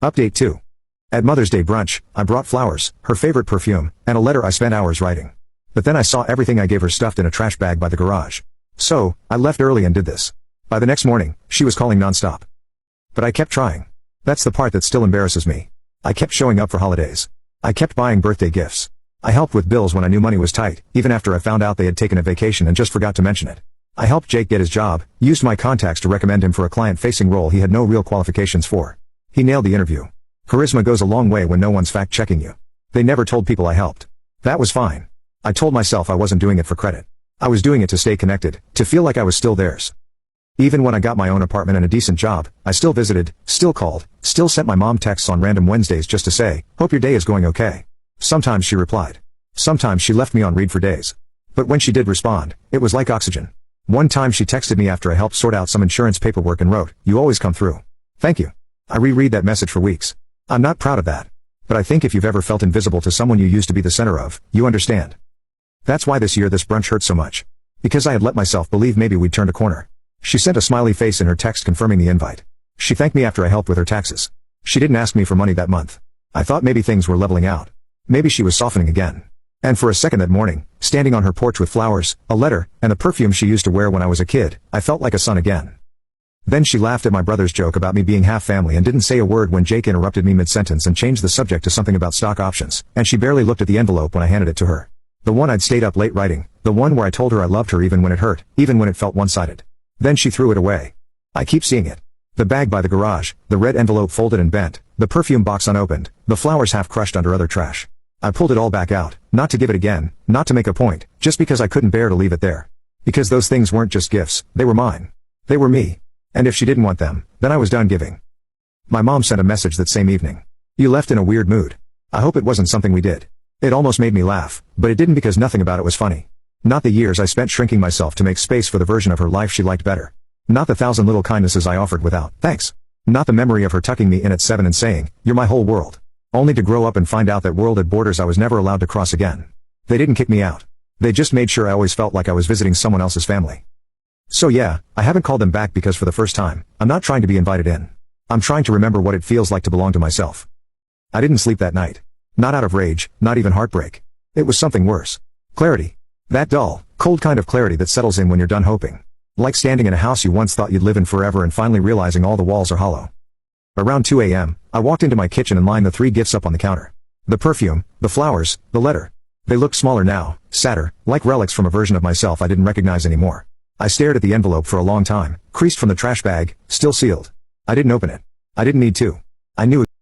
Update 2. At Mother's Day brunch, I brought flowers, her favorite perfume, and a letter I spent hours writing. But then I saw everything I gave her stuffed in a trash bag by the garage. So, I left early and did this. By the next morning, she was calling nonstop. But I kept trying. That's the part that still embarrasses me. I kept showing up for holidays. I kept buying birthday gifts. I helped with bills when I knew money was tight, even after I found out they had taken a vacation and just forgot to mention it. I helped Jake get his job, used my contacts to recommend him for a client-facing role he had no real qualifications for. He nailed the interview. Charisma goes a long way when no one's fact-checking you. They never told people I helped. That was fine. I told myself I wasn't doing it for credit. I was doing it to stay connected, to feel like I was still theirs. Even when I got my own apartment and a decent job, I still visited, still called, still sent my mom texts on random Wednesdays just to say, "Hope your day is going okay." Sometimes she replied. Sometimes she left me on read for days. But when she did respond, it was like oxygen. One time she texted me after I helped sort out some insurance paperwork and wrote, "You always come through. Thank you." I reread that message for weeks. I'm not proud of that. But I think if you've ever felt invisible to someone you used to be the center of, you understand. That's why this year this brunch hurt so much. Because I had let myself believe maybe we'd turned a corner. She sent a smiley face in her text confirming the invite. She thanked me after I helped with her taxes. She didn't ask me for money that month. I thought maybe things were leveling out. Maybe she was softening again. And for a second that morning, standing on her porch with flowers, a letter, and the perfume she used to wear when I was a kid, I felt like a son again. Then she laughed at my brother's joke about me being half family and didn't say a word when Jake interrupted me mid-sentence and changed the subject to something about stock options, and she barely looked at the envelope when I handed it to her. The one I'd stayed up late writing, the one where I told her I loved her even when it hurt, even when it felt one-sided. Then she threw it away. I keep seeing it. The bag by the garage, the red envelope folded and bent, the perfume box unopened, the flowers half crushed under other trash. I pulled it all back out, not to give it again, not to make a point, just because I couldn't bear to leave it there. Because those things weren't just gifts, they were mine. They were me. And if she didn't want them, then I was done giving. My mom sent a message that same evening. "You left in a weird mood. I hope it wasn't something we did." It almost made me laugh, but it didn't because nothing about it was funny. Not the years I spent shrinking myself to make space for the version of her life she liked better. Not the 1,000 little kindnesses I offered without, "Thanks." Not the memory of her tucking me in at 7 and saying, "You're my whole world." Only to grow up and find out that world had borders I was never allowed to cross again. They didn't kick me out. They just made sure I always felt like I was visiting someone else's family. So yeah, I haven't called them back because for the first time, I'm not trying to be invited in. I'm trying to remember what it feels like to belong to myself. I didn't sleep that night. Not out of rage, not even heartbreak. It was something worse. Clarity. That dull, cold kind of clarity that settles in when you're done hoping. Like standing in a house you once thought you'd live in forever and finally realizing all the walls are hollow. Around 2 a.m., I walked into my kitchen and lined the 3 gifts up on the counter. The perfume, the flowers, the letter. They looked smaller now, sadder, like relics from a version of myself I didn't recognize anymore. I stared at the envelope for a long time, creased from the trash bag, still sealed. I didn't open it. I didn't need to. I knew